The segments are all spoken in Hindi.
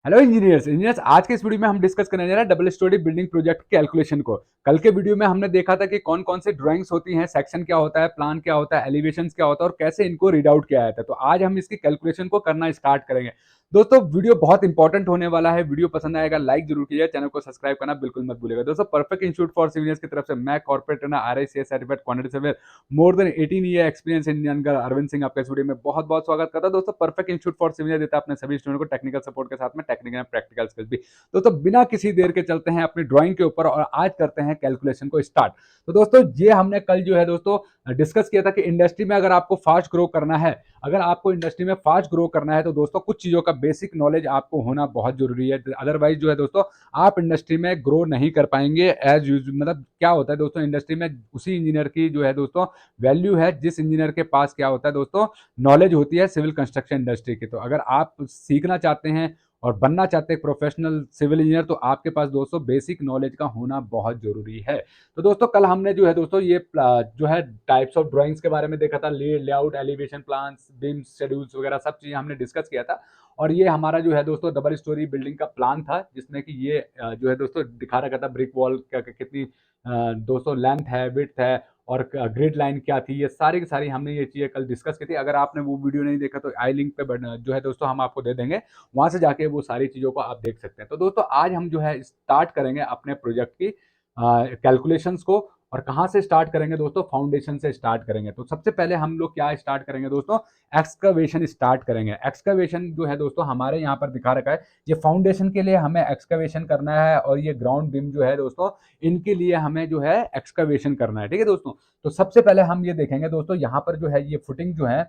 हेलो इंजीनियर्स आज के इस वीडियो में हम डिस्कस करने जा रहे हैं double storey building project calculation को। कल के वीडियो में हमने देखा था कि कौन कौन सी ड्राइंग्स होती हैं, सेक्शन क्या होता है, प्लान क्या होता है, एलिवेशंस क्या होता है और कैसे इनको रीड आउट किया जाता है। तो आज हम इसकी कैलकुलेशन को करना स्टार्ट करेंगे। दोस्तों वीडियो बहुत इंपॉर्टेंट होने वाला है। वीडियो पसंद आएगा लाइक जरूर कीजिए, चैनल को सब्सक्राइब करना बिल्कुल मत भूलिएगा। दोस्तों perfect institute for civil engineers की तरफ से मैं corporate RICS certified quantity surveyor more than 18 year experience Indian Arvind Singh आपका इस वीडियो में बहुत बहुत स्वागत करता है। दोस्तों परफेक्ट इंस्टीट्यूट फॉर सिविल देता है अपने सभी स्टूडेंट को टेक्निकल सपोर्ट के साथ में टेक्निकल एंड प्रैक्टिकल स्किल्स भी। दोस्तों बिना किसी देर के चलते हैं अपनी ड्राइंग के ऊपर और आज करते हैं कैलकुलेशन को स्टार्ट। तो दोस्तों ये हमने कल जो है दोस्तों डिस्कस किया था कि इंडस्ट्री में अगर आपको फास्ट ग्रो करना है, अगर आपको इंडस्ट्री में फास्ट ग्रो करना है तो दोस्तों कुछ चीजों का बेसिक नॉलेज आपको होना बहुत जरूरी है। अदरवाइज जो है दोस्तों आप इंडस्ट्री में ग्रो नहीं कर पाएंगे एज यूज। मतलब क्या होता है दोस्तों, इंडस्ट्री में उसी इंजीनियर की जो है दोस्तों वैल्यू है जिस इंजीनियर के पास क्या होता है दोस्तों नॉलेज होती है सिविल कंस्ट्रक्शन इंडस्ट्री की। तो अगर आप सीखना चाहते हैं और बनना चाहते हैं प्रोफेशनल सिविल इंजीनियर तो आपके पास दोस्तों बेसिक नॉलेज का होना बहुत जरूरी है। तो दोस्तों कल हमने जो है दोस्तों ये जो है टाइप्स ऑफ ड्राइंग्स के बारे में देखा था, layout, elevation plans, beams, schedules वगैरह सब चीजें हमने डिस्कस किया था। और ये हमारा जो है दोस्तों डबल स्टोरी बिल्डिंग का प्लान था जिसमें कि ये जो है दोस्तों दिखा रखा था ब्रिक वॉल कितनी दोस्तों लेंथ है, विड्थ है और ग्रिड लाइन क्या थी। ये सारी की सारी हमने ये चीजें कल डिस्कस की थी। अगर आपने वो वीडियो नहीं देखा तो आई लिंक पे जो है दोस्तों हम आपको दे देंगे, वहां से जाके वो सारी चीजों को आप देख सकते हैं। तो दोस्तों आज हम जो है स्टार्ट करेंगे अपने प्रोजेक्ट की कैलकुलेशंस को। और कहाँ से स्टार्ट करेंगे दोस्तों, फाउंडेशन से स्टार्ट करेंगे। तो सबसे पहले हम लोग क्या स्टार्ट करेंगे दोस्तों, एक्सकवेशन स्टार्ट करेंगे। एक्सकवेशन जो है दोस्तों हमारे यहाँ पर दिखा रखा है, ये फाउंडेशन के लिए हमें एक्सकवेशन करना है और ये ग्राउंड बीम जो है दोस्तों इनके लिए हमें जो है एक्सकवेशन करना है। ठीक है दोस्तों, तो सबसे पहले हम ये देखेंगे दोस्तों यहाँ पर जो है ये फुटिंग जो है,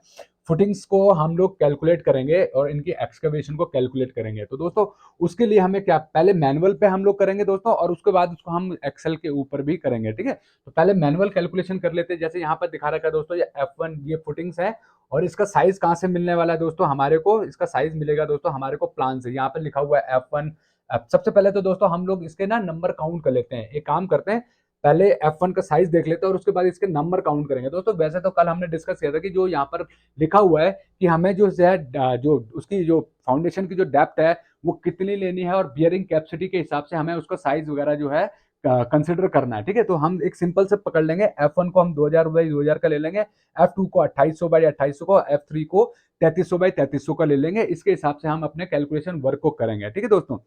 फुटिंग्स को हम लोग कैलकुलेट करेंगे और इनकी एक्सकवेशन को कैलकुलेट करेंगे। तो दोस्तों उसके लिए हमें क्या, पहले मैनुअल पे हम लोग करेंगे दोस्तों और उसके बाद उसको हम एक्सेल के ऊपर भी करेंगे। ठीक है, तो पहले मैनुअल कैलकुलेशन कर लेते हैं। जैसे यहाँ पर दिखा रखा है दोस्तों ये F1 ये फुटिंग्स है और इसका साइज कहाँ से मिलने वाला है दोस्तों, हमारे को इसका साइज मिलेगा दोस्तों हमारे को प्लान से। यहाँ पर लिखा हुआ है F1। अब सबसे पहले तो दोस्तों हम लोग इसके ना नंबर काउंट कर लेते हैं। एक काम करते हैं, पहले F1 का साइज देख लेते हैं और उसके बाद इसके नंबर काउंट करेंगे। दोस्तों वैसे तो कल हमने डिस्कस किया था कि जो यहाँ पर लिखा हुआ है कि हमें जो है जो उसकी जो फाउंडेशन की जो डेप्थ है वो कितनी लेनी है और बियरिंग कैपेसिटी के हिसाब से हमें उसका साइज वगैरह जो है कंसिडर करना है। ठीक है, तो हम एक सिंपल से पकड़ लेंगे, F1 को हम 2000 बाई 2000 का ले लेंगे, F2 को 2800 बाई 2800 को, F3 को 3300 बाई 3300 का ले लेंगे। इसके हिसाब से हम अपने कैलकुलेशन वर्क को करेंगे। ठीक है दोस्तों,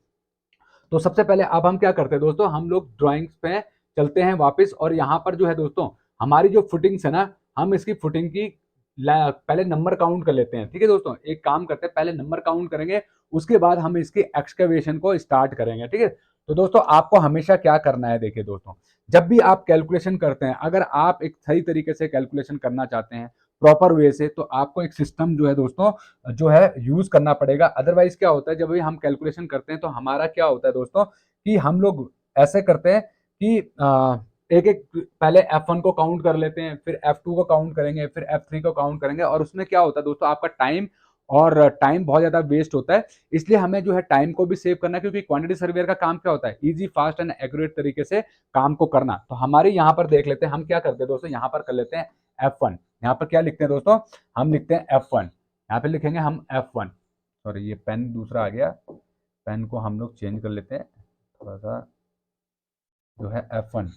तो सबसे पहले अब हम क्या करते हैं दोस्तों, हम लोग ड्राइंग्स पे चलते हैं वापस और यहाँ पर जो है दोस्तों हमारी जो फुटिंग्स है ना, हम इसकी फुटिंग की पहले नंबर काउंट कर लेते हैं। ठीक है दोस्तों, एक काम करते हैं पहले नंबर काउंट करेंगे, उसके बाद हम इसकी एक्सकवेशन को स्टार्ट करेंगे। ठीक है, तो दोस्तों आपको हमेशा क्या करना है, देखिए दोस्तों जब भी आप कैलकुलेशन करते हैं, अगर आप एक सही तरीके से कैलकुलेशन करना चाहते हैं प्रॉपर वे से, तो आपको एक सिस्टम जो है दोस्तों जो है यूज करना पड़ेगा। अदरवाइज क्या होता है, जब भी हम कैलकुलेशन करते हैं तो हमारा क्या होता है दोस्तों कि हम लोग ऐसे करते हैं कि एक एक पहले F1 को काउंट कर लेते हैं, फिर F2 को काउंट करेंगे, फिर F3 को काउंट करेंगे और उसमें क्या होता है दोस्तों आपका टाइम और टाइम बहुत ज्यादा वेस्ट होता है। इसलिए हमें जो है टाइम को भी सेव करना है, क्योंकि क्वांटिटी सर्वेयर का काम क्या होता है, इजी फास्ट एंड एक्यूरेट तरीके से काम को करना। तो हमारे यहाँ पर देख लेते हैं हम क्या करते हैं दोस्तों, यहाँ पर कर लेते हैं F1। यहाँ पर क्या लिखते हैं दोस्तों, हम लिखते हैं F1। यहाँ पे लिखेंगे हम F1। सॉरी ये पेन दूसरा आ गया, पेन को हम लोग चेंज कर लेते हैं थोड़ा सा, जो है F1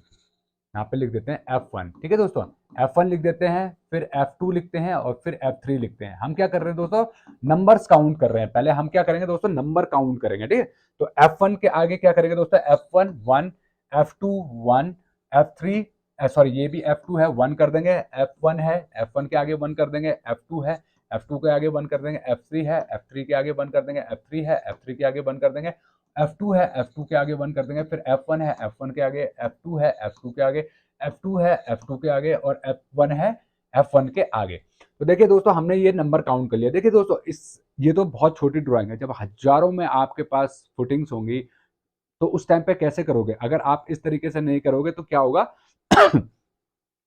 यहाँ पे लिख देते हैं F1। ठीक है दोस्तों, F1 लिख देते हैं, फिर F2 लिखते हैं और फिर F3 लिखते हैं। हम क्या कर रहे हैं दोस्तों, नंबर्स काउंट कर रहे हैं। पहले हम क्या करेंगे दोस्तों, नंबर काउंट करेंगे। ठीक है, तो F1 के आगे क्या करेंगे दोस्तों, F1 1, F2 1, F3 सॉरी ये भी F2 है 1 कर देंगे, F1 है F1 के आगे 1 कर देंगे, F2 है F2 के आगे 1 कर देंगे, F3 है F3 के आगे 1 कर देंगे, F3 है F3 के आगे 1 कर देंगे, F2 है F2 के आगे 1 कर देंगे, फिर F1 है F1 के आगे, F2 है F2 के आगे, F2 है F2 के आगे और F1 है F1 के आगे। तो देखिए दोस्तों हमने ये नंबर काउंट कर लिया। देखिए दोस्तों इस ये तो बहुत छोटी ड्राइंग है, जब हजारों में आपके पास फुटिंग्स होंगी तो उस टाइम पे कैसे करोगे। अगर आप इस तरीके से नहीं करोगे तो क्या होगा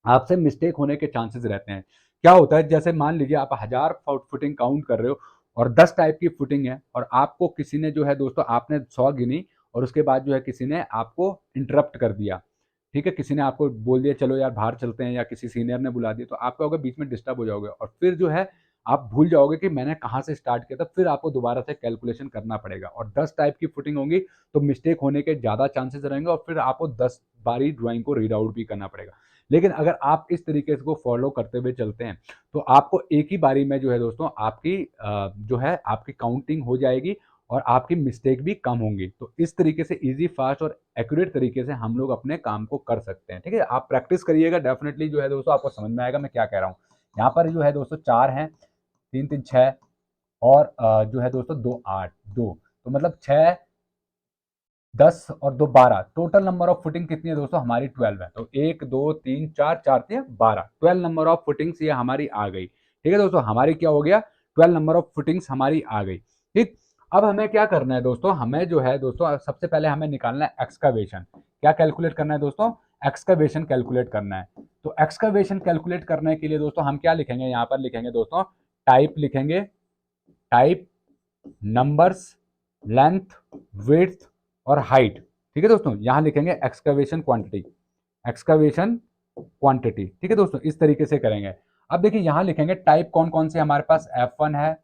आपसे मिस्टेक होने के चांसेस रहते हैं। क्या होता है, जैसे मान लीजिए आप 1000 फुटिंग काउंट कर रहे हो और 10 टाइप की फुटिंग है और आपको किसी ने जो है दोस्तों आपने 100 गिनी और उसके बाद जो है किसी ने आपको इंटरप्ट कर दिया। ठीक है, किसी ने आपको बोल दिया चलो यार बाहर चलते हैं या किसी सीनियर ने बुला दिया, तो आपका होगा बीच में डिस्टर्ब हो जाओगे और फिर जो है आप भूल जाओगे कि मैंने कहाँ से स्टार्ट किया था, फिर आपको दोबारा से कैलकुलेशन करना पड़ेगा। और 10 टाइप की फुटिंग होंगी तो मिस्टेक होने के ज़्यादा चांसेस रहेंगे और फिर आपको 10 बारी ड्राइंग को रीड आउट भी करना पड़ेगा। लेकिन अगर आप इस तरीके से को फॉलो करते हुए चलते हैं तो आपको एक ही बारी में जो है दोस्तों आपकी जो है आपकी काउंटिंग हो जाएगी और आपकी मिस्टेक भी कम होंगी। तो इस तरीके से ईजी, फास्ट और एक्यूरेट तरीके से हम लोग अपने काम को कर सकते हैं। ठीक है, आप प्रैक्टिस करिएगा, डेफिनेटली जो है दोस्तों आपको समझ में आएगा मैं क्या कह रहा हूँ। यहाँ पर जो है दोस्तों 4 हैं, 3 3 6 और जो है दोस्तों 2 8 2, तो मतलब 6 10 और 2 12, टोटल नंबर ऑफ फुटिंग कितनी है दोस्तों हमारी 12 है। तो 1 2 3 4 4 3 12, 12 नंबर ऑफ फुटिंग्स ये हमारी आ गई। ठीक है दोस्तों, हमारी क्या हो गया, 12 नंबर ऑफ फुटिंग्स हमारी आ गई। ठीक, अब हमें क्या करना है दोस्तों, हमें जो है दोस्तों सबसे पहले हमें निकालना है एक्सकवेशन। क्या कैलकुलेट करना है दोस्तों, एक्सकवेशन कैलकुलेट करना है। तो एक्सकवेशन कैलकुलेट करने के लिए दोस्तों हम क्या लिखेंगे, यहाँ पर लिखेंगे दोस्तों टाइप, लिखेंगे टाइप, नंबर्स, लेंथ, विड्थ और हाइट। ठीक है दोस्तों, यहां लिखेंगे एक्सकवेशन क्वांटिटी, एक्सकवेशन क्वांटिटी। ठीक है दोस्तों, इस तरीके से करेंगे। अब देखिए यहां लिखेंगे टाइप कौन कौन से हमारे पास, F1 है,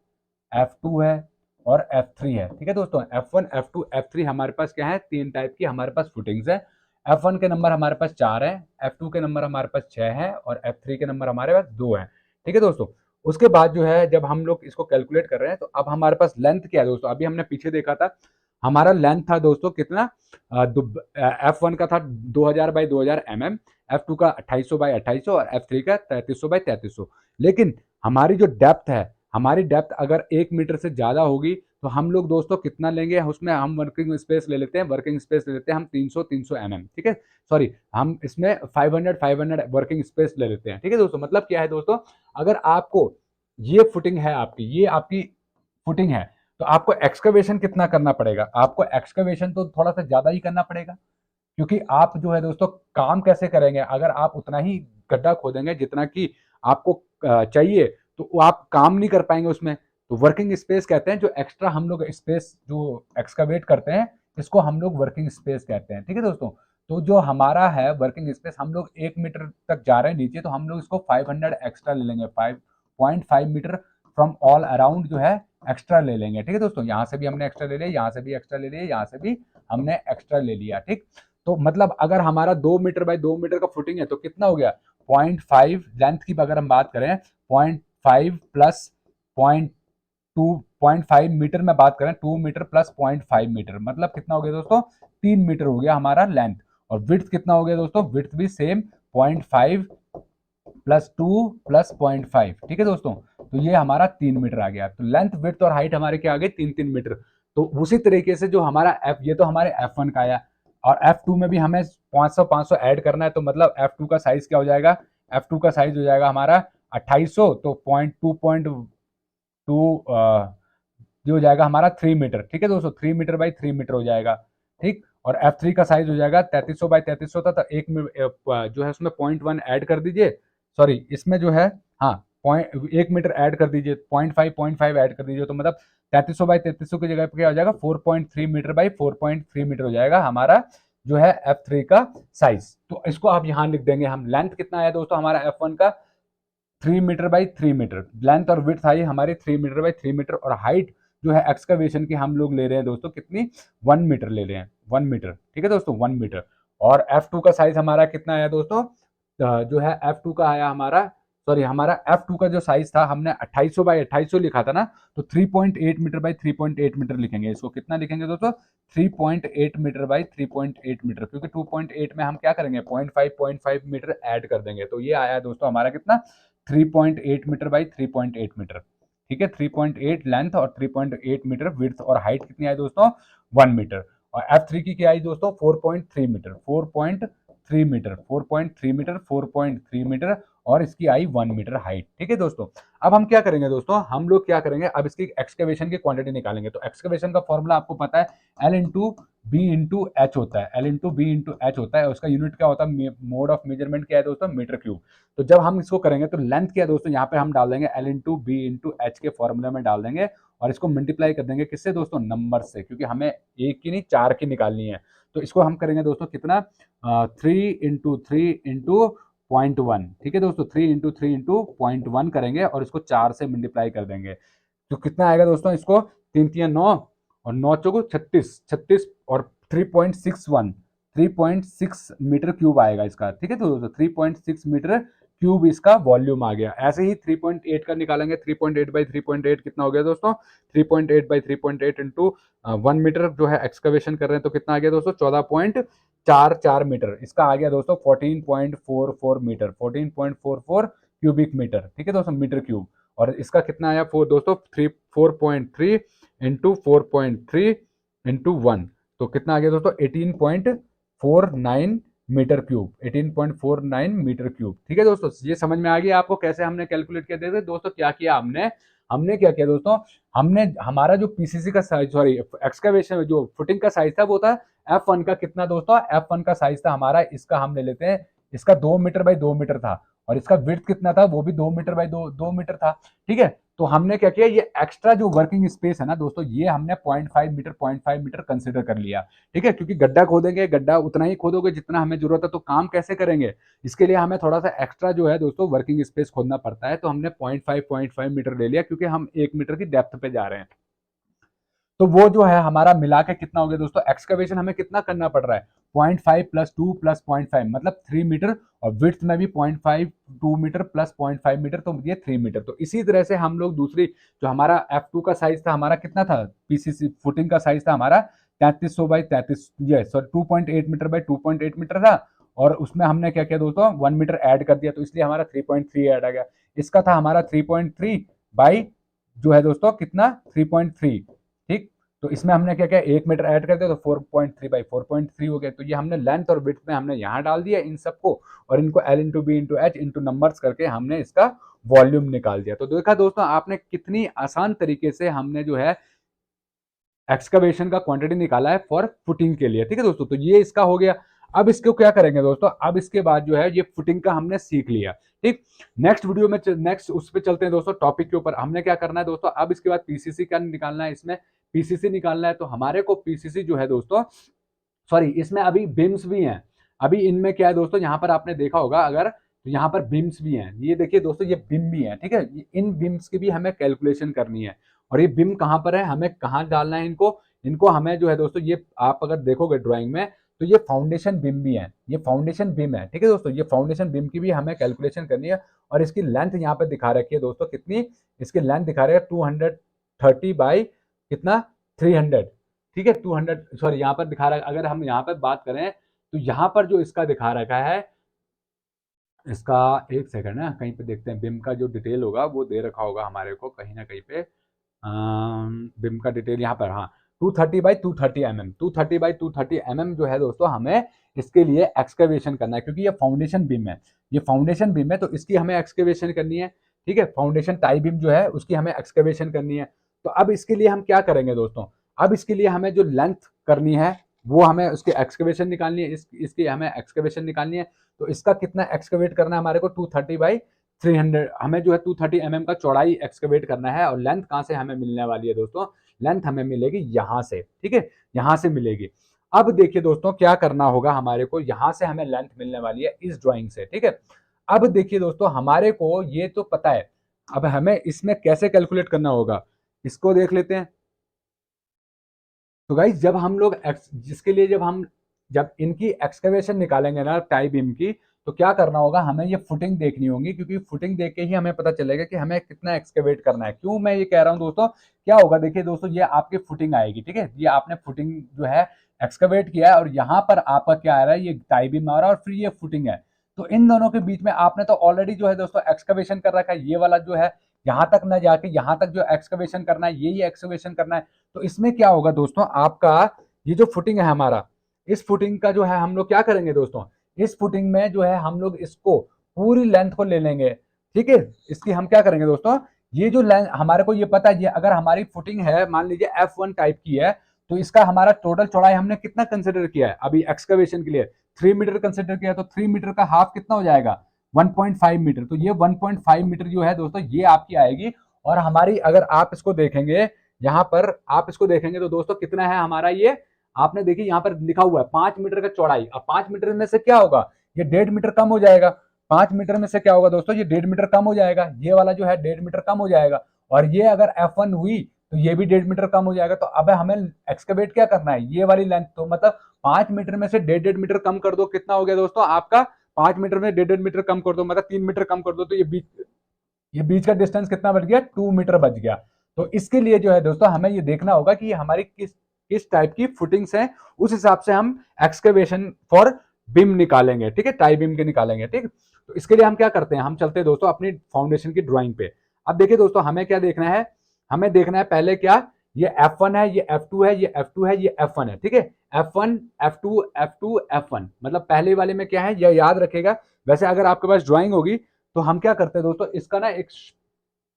F2 है और F3 है। ठीक है दोस्तों, F1 F2 F3 हमारे पास क्या है, 3 टाइप की हमारे पास फुटिंग्स है। F1 के नंबर हमारे पास 4 है, F2 के नंबर हमारे पास 6 है और F3 के नंबर हमारे पास 2 है। ठीक है दोस्तों, उसके बाद जो है जब हम लोग इसको कैलकुलेट कर रहे हैं तो अब हमारे पास लेंथ क्या है दोस्तों, अभी हमने पीछे देखा था हमारा लेंथ था दोस्तों कितना, F1 का था 2000 बाई 2000 mm, F2 का 2800 बाई 2800 और F3 का 3300 बाई 3300। लेकिन हमारी जो डेप्थ है, हमारी डेप्थ अगर 1 मीटर से ज़्यादा होगी तो हम लोग दोस्तों कितना लेंगे, उसमें हम वर्किंग स्पेस ले लेते हैं, वर्किंग स्पेस ले लेते हैं हम 300 mm। ठीक है, सॉरी हम इसमें 500 वर्किंग स्पेस ले लेते हैं। ठीक है दोस्तों, मतलब क्या है दोस्तों, अगर आपको ये फुटिंग है आपकी, ये आपकी फुटिंग है, तो आपको एक्सकवेशन कितना करना पड़ेगा, आपको एक्सकवेशन तो थोड़ा सा ज़्यादा ही करना पड़ेगा। क्योंकि आप जो है दोस्तों काम कैसे करेंगे, अगर आप उतना ही गड्ढा खोदेंगे जितना कि आपको चाहिए तो वो आप काम नहीं कर पाएंगे उसमें। तो वर्किंग स्पेस कहते हैं, जो एक्स्ट्रा हम लोग स्पेस जो एक्सकवेट करते हैं इसको हम लोग वर्किंग स्पेस कहते हैं। ठीक है दोस्तों, तो जो हमारा है वर्किंग स्पेस, हम लोग 1 मीटर तक जा रहे हैं नीचे तो हम लोग इसको 500 एक्स्ट्रा ले लेंगे, 5.5 मीटर फ्रॉम ऑल अराउंड जो है एक्स्ट्रा ले लेंगे। ठीक है दोस्तों, यहाँ से भी हमने एक्स्ट्रा ले लिया, यहाँ से भी एक्स्ट्रा ले लिया, यहाँ से भी हमने एक्स्ट्रा ले लिया। ठीक, तो मतलब अगर हमारा 2 मीटर बाई 2 मीटर का फुटिंग है तो कितना हो गया, 0.5 लेंथ की अगर हम बात करें, 0.5 प्लस 0.2, 0.5 मीटर में बात करें, 2 मीटर प्लस 0.5 मीटर मतलब कितना हो गया दोस्तों, 3 मीटर हो गया हमारा लेंथ। और विड्थ कितना हो गया दोस्तों, विड्थ भी सेम 0.5 प्लस 2 प्लस 0.5। ठीक है दोस्तों, तो ये हमारा 3 मीटर आ गया। तो लेंथ, विड्थ और हाइट हमारे क्या आ गई, 3 3 मीटर। तो उसी तरीके से जो हमारा एफ, ये तो हमारे F1 का आया, और F2 में भी हमें 500 500 ऐड करना है। तो मतलब F2 का साइज क्या हो जाएगा, F2 का साइज हो जाएगा हमारा 2800, तो 0.2 ये हो जाएगा हमारा 3 मीटर। ठीक है दोस्तों, 3 मीटर बाई 3 मीटर हो जाएगा। ठीक, और F3 का साइज हो जाएगा 3300 बाई 3300 था, तो एक जो है उसमें 0.1 ऐड कर दीजिए, सॉरी इसमें जो है, हाँ पॉइंट 1 मीटर ऐड कर दीजिए, 0.5 ऐड कर दीजिए, तो मतलब 3300 बाई 3300 की जगह पे क्या हो जाएगा, 4.3 मीटर बाई 4.3 मीटर हो जाएगा हमारा जो है F3 का साइज। तो इसको आप यहाँ लिख देंगे हम। लेंथ कितना आया दोस्तों हमारा F1 का, 3 मीटर बाई 3 मीटर। लेंथ और विड्थ आई हमारी 3 मीटर बाई 3 मीटर, और हाइट जो है एक्सकवेशन की हम लोग ले रहे हैं दोस्तों कितनी, 1 मीटर ले रहे हैं, 1 मीटर। ठीक है दोस्तों, 1 मीटर। और F2 का साइज हमारा कितना आया दोस्तों, जो है F2 का आया हमारा, सॉरी हमारा F2 का जो साइज था हमने 2800 बाई 2800 लिखा था ना, तो 3.8 मीटर बाई 3.8 मीटर लिखेंगे। इसको कितना लिखेंगे दोस्तों, 3.8 मीटर बाई 3.8 मीटर, क्योंकि 2.8 में हम क्या करेंगे, 0.5 मीटर ऐड कर देंगे। तो ये आया दोस्तों हमारा कितना, 3.8 मीटर बाई 3.8 मीटर। ठीक है, 3.8 लेंथ और 3.8 मीटर विड्थ, और हाइट कितनी आई दोस्तों, 1 मीटर। और F3 की क्या आई दोस्तों, 4.3 मीटर, 4.3 मीटर, 4.3 मीटर, 4.3 मीटर, और इसकी आई 1 मीटर हाइट। ठीक है दोस्तों, अब हम क्या करेंगे दोस्तों, हम लोग क्या करेंगे, अब इसकी एक्सकवेशन की क्वांटिटी निकालेंगे। तो एक्सकवेशन का फॉर्मूला आपको पता है, L into B into H होता है, L into B into H होता है। उसका यूनिट क्या होता है, मोड ऑफ मेजरमेंट क्या है दोस्तों, मीटर क्यूब। तो जब हम इसको करेंगे तो लेंथ क्या है दोस्तों, यहाँ पे हम डाल देंगे L into B into H के फॉर्मूले में डाल देंगे, और इसको मल्टीप्लाई कर देंगे किससे दोस्तों, नंबर से, क्योंकि हमें एक की नहीं 4 की निकालनी है। तो इसको हम करेंगे दोस्तों कितना, 3 इंटू 3 इंटू 0.1, ठीक है दोस्तों, 3 × 3 × 0.1 करेंगे और इसको 4 से मल्टीप्लाई कर देंगे, तो कितना आएगा दोस्तों, इसको 3×3 = 9 और 9×4 = 36, 36 और 3.61, 3.6 मीटर क्यूब आएगा इसका, ठीक है दोस्तों, 3.6 मीटर क्यूब इसका वॉल्यूम आ गया। ऐसे ही 3.8 का निकालेंगे, 3.8/3.8 कितना हो गया दोस्तों, 3.8/3.8 इंटू 1 मीटर जो है एक्सकवेशन कर रहे हैं, तो कितना आ गया दोस्तों, 14.44 मीटर, इसका आ गया दोस्तों 14.44 मीटर, 14.44 क्यूबिक मीटर, ठीक है दोस्तों, मीटर क्यूब। और इसका कितना आया दोस्तों, 4.3 इंटू 4.3 इंटू 1, तो कितना आ गया दोस्तों, 18.49 मीटर क्यूब, 18.49 मीटर क्यूब, ठीक है दोस्तों। ये समझ में आ गया आपको कैसे हमने कैलकुलेट किया। देखते दोस्तों क्या किया हमने, हमने क्या किया दोस्तों, हमने हमारा जो पीसीसी का साइज, सॉरी एक्सकवेशन जो फुटिंग का साइज था वो था F1 का, कितना दोस्तों, F1 का साइज था हमारा, इसका हम ले लेते हैं, इसका 2 मीटर बाई 2 मीटर था, और इसका विड्थ कितना था, वो भी 2 मीटर बाई 2 मीटर था, ठीक है। तो हमने क्या किया, ये एक्स्ट्रा जो वर्किंग स्पेस है ना दोस्तों, ये हमने 0.5 मीटर कंसिडर कर लिया, ठीक है, क्योंकि गड्ढा खोदेंगे, गड्ढा उतना ही खोदोगे जितना हमें जरूरत है, तो काम कैसे करेंगे, इसके लिए हमें थोड़ा सा एक्स्ट्रा जो है दोस्तों वर्किंग स्पेस खोदना पड़ता है, तो हमने 0.5 मीटर ले लिया, क्योंकि हम 1 मीटर की डेप्थ पे जा रहे हैं। तो वो जो है हमारा मिला के कितना हो गया दोस्तों, एक्सकवेशन हमें कितना करना पड़ रहा है, 0.5 + 2 + 0.5 मतलब 3 मीटर, और विड्थ में भी 0.5 2 मीटर प्लस 0.5 मीटर, तो ये 3 मीटर। तो इसी तरह से हम लोग दूसरी जो हमारा F2 का साइज था, हमारा कितना था, पीसीसी फुटिंग का साइज था हमारा 3300/33, ये सॉरी 2.8 मीटर बाई 2.8 मीटर था, और उसमें हमने क्या किया दोस्तों, 1 मीटर ऐड कर दिया, तो इसलिए हमारा 3.3 ऐड आ गया। इसका था हमारा 3.3 बाई जो है दोस्तों कितना, 3.3, ठीक। तो इसमें हमने क्या किया, 1 मीटर ऐड कर दिया, तो 4.3/4.3 हो गया। तो ये हमने लेंथ और विड्थ में हमने यहाँ डाल दिया इन सबको, और इनको L/B/H नंबर्स करके हमने इसका वॉल्यूम निकाल दिया। तो देखा दोस्तों आपने कितनी आसान तरीके से हमने जो है एक्सकवेशन का क्वांटिटी निकाला है फॉर फुटिंग के लिए, ठीक है दोस्तों। तो ये इसका हो गया। अब इसको क्या करेंगे दोस्तों, अब इसके बाद जो है ये फुटिंग का हमने सीख लिया, ठीक। नेक्स्ट वीडियो में नेक्स्ट उस पर चलते हैं दोस्तों, टॉपिक के ऊपर हमने क्या करना है दोस्तों, अब इसके बाद पीसीसी का निकालना है, इसमें पीसीसी निकालना है, तो हमारे को पीसीसी जो है दोस्तों, सॉरी इसमें अभी बिम्स भी हैं। अभी इनमें क्या है दोस्तों, यहाँ पर आपने देखा होगा अगर, तो यहाँ पर बिम्स भी हैं, ये देखिए दोस्तों, ये बिम भी है, ठीक है। इन बिम्स की भी हमें कैलकुलेशन करनी है, और ये बिम कहाँ पर है, हमें कहाँ डालना है इनको, इनको हमें जो है दोस्तों, ये आप अगर देखोगे ड्राइंग में, तो ये फाउंडेशन बिम भी है, ये फाउंडेशन बिम है, ठीक है दोस्तों। ये फाउंडेशन बिम की भी हमें कैलकुलेशन करनी है, और इसकी लेंथ यहाँ पे दिखा रखी है दोस्तों, कितनी, इसकी लेंथ दिखा रहे हैं 230 बाई कितना, 300, ठीक है, 200, सॉरी यहाँ पर दिखा रहा है, अगर हम यहाँ पर बात करें, तो यहाँ पर जो इसका दिखा रखा है, इसका एक सेकंड है, कहीं पे देखते हैं, बिम का जो डिटेल होगा वो दे रखा होगा हमारे को कहीं ना कहीं पे, बिम का डिटेल यहाँ पर, हाँ, 230/230 mm, 230/230 mm जो है दोस्तों, हमें इसके लिए एक्सकवेशन करना है, क्योंकि ये फाउंडेशन बिम है, ये फाउंडेशन बिम है, तो इसकी हमें एक्सकवेशन करनी है, ठीक है। फाउंडेशन टाई बिम जो है उसकी हमें एक्सकवेशन करनी है। तो अब इसके लिए हम क्या करेंगे दोस्तों, अब इसके लिए हमें जो लेंथ करनी है, वो हमें उसकी एक्सकवेशन निकालनी है, इसकी हमें एक्सकवेशन निकालनी है। तो इसका कितना एक्सकवेट करना है हमारे को, 230/300, हमें जो है 230 mm का चौड़ाई एक्सकवेट करना है। और लेंथ कहाँ से हमें मिलने वाली है दोस्तों, लेंथ हमें मिलेगी यहाँ से, ठीक है, यहाँ से मिलेगी। अब देखिए दोस्तों क्या करना होगा हमारे को, यहाँ से हमें लेंथ मिलने वाली है इस ड्राइंग से, ठीक है। अब देखिए दोस्तों हमारे को ये तो पता है, अब हमें इसमें कैसे कैलकुलेट करना होगा, इसको देख लेते हैं। तो गाइज जब हम लोग जिसके लिए जब इनकी एक्सकवेशन निकालेंगे ना टाई बीम की, तो क्या करना होगा, हमें ये फुटिंग देखनी होगी, क्योंकि फुटिंग देख के ही हमें पता चलेगा कि हमें कितना एक्सकवेट करना है। क्यों मैं ये कह रहा हूँ दोस्तों, क्या होगा, देखिए दोस्तों, ये आपकी फुटिंग आएगी, ठीक है, ये आपने फुटिंग जो है एक्सकवेट किया है, और यहाँ पर आपका क्या आ रहा है, ये टाई बीम आ रहा है, और फिर ये फुटिंग है। तो इन दोनों के बीच में आपने तो ऑलरेडी जो है दोस्तों एक्सकवेशन कर रखा है, ये वाला जो है यहाँ तक ना जाके यहाँ तक जो एक्सकवेशन करना है, यही एक्सकवेशन करना है। तो इसमें क्या होगा दोस्तों, आपका ये जो फुटिंग है हमारा, इस फुटिंग का जो है हम लोग क्या करेंगे दोस्तों, इस फुटिंग में जो है हम लोग इसको पूरी लेंथ को ले लेंगे, ठीक है। इसकी हम क्या करेंगे दोस्तों, ये जो लेंथ हमारे को ये पता है, ये अगर हमारी फुटिंग है मान लीजिए F1 टाइप की है, तो इसका हमारा टोटल चौड़ाई हमने कितना कंसिडर किया है अभी एक्सकवेशन के लिए, 3 मीटर कंसिडर किया, तो 3 मीटर का हाफ कितना हो जाएगा, 1.5 मीटर। तो ये 1.5 मीटर जो है दोस्तों, ये आपकी आएगी। और हमारी अगर आप इसको देखेंगे, यहाँ पर आप इसको देखेंगे, तो दोस्तों कितना है हमारा ये, आपने देखिए यहाँ पर लिखा हुआ है 5 मीटर का चौड़ाई। अब 5 मीटर में से क्या होगा, ये 1.5 मीटर कम हो जाएगा, 5 मीटर में से क्या होगा दोस्तों, ये 1.5 मीटर कम हो जाएगा, ये वाला जो है 1.5 मीटर कम हो जाएगा, और ये अगर F1 हुई तो ये भी 1.5 मीटर कम हो जाएगा। तो अब हमें एक्सकवेट क्या करना है, ये वाली लेंथ, तो मतलब 5 मीटर में से 1.5 मीटर कम कर दो, कितना हो गया दोस्तों आपका, 5 मीटर में 1.5 मीटर कम कर दो, मतलब 3 मीटर कम कर दो, तो ये बीच का डिस्टेंस कितना बच गया, 2 मीटर बच गया। तो इसके लिए जो है दोस्तों हमें ये देखना होगा कि हमारी किस टाइप की फुटिंग्स हैं, उस हिसाब से हम एक्सकेवेशन फॉर बिम निकालेंगे, ठीक है, टाई बिम के निकालेंगे, ठीक। तो इसके लिए हम क्या करते हैं, हम चलते हैं दोस्तों अपनी फाउंडेशन की ड्राइंग पे। अब देखिए दोस्तों हमें क्या देखना है, हमें देखना है पहले क्या, ये F1 है, ये F2 है, ये F2 है, ये F1 है, ठीक है। F1 F2 F2 F1, मतलब पहले वाले में क्या है यह याद रखेगा। वैसे अगर आपके पास ड्राइंग होगी तो हम क्या करते हैं दोस्तों, इसका ना एक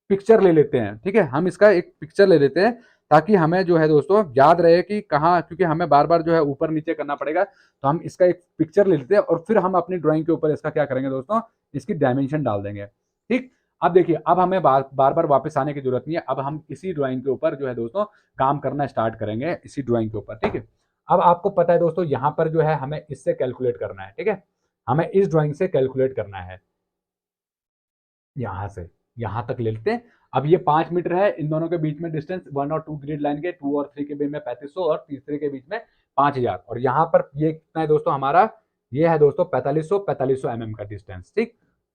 पिक्चर ले लेते हैं, ठीक है, हम इसका एक पिक्चर ले लेते हैं ताकि हमें जो है दोस्तों याद रहे कि कहाँ, क्योंकि हमें बार बार जो है ऊपर नीचे करना पड़ेगा। तो हम इसका एक पिक्चर ले लेते हैं और फिर हम अपनी ड्राइंग के ऊपर इसका क्या करेंगे दोस्तों, इसकी डायमेंशन डाल देंगे, ठीक। अब देखिए, अब हमें बार बार वापस आने की जरूरत नहीं है, अब हम इसी ड्राइंग के ऊपर जो है दोस्तों काम करना स्टार्ट करेंगे, इसी ड्राइंग के ऊपर, ठीक है। अब आपको पता है दोस्तों यहाँ पर जो है हमें इससे कैलकुलेट करना है, ठीक है, हमें इस ड्राइंग से कैलकुलेट करना है, यहां से यहां तक ले लेते हैं। अब ये 5 मीटर है, इन दोनों के बीच में डिस्टेंस 1 और 2 ग्रिड लाइन के 2 और 3 के बीच में 3500 और तीसरे के बीच में 5000, और यहाँ पर ये कितना है दोस्तों हमारा, ये है दोस्तों 4500 mm का डिस्टेंस, ठीक।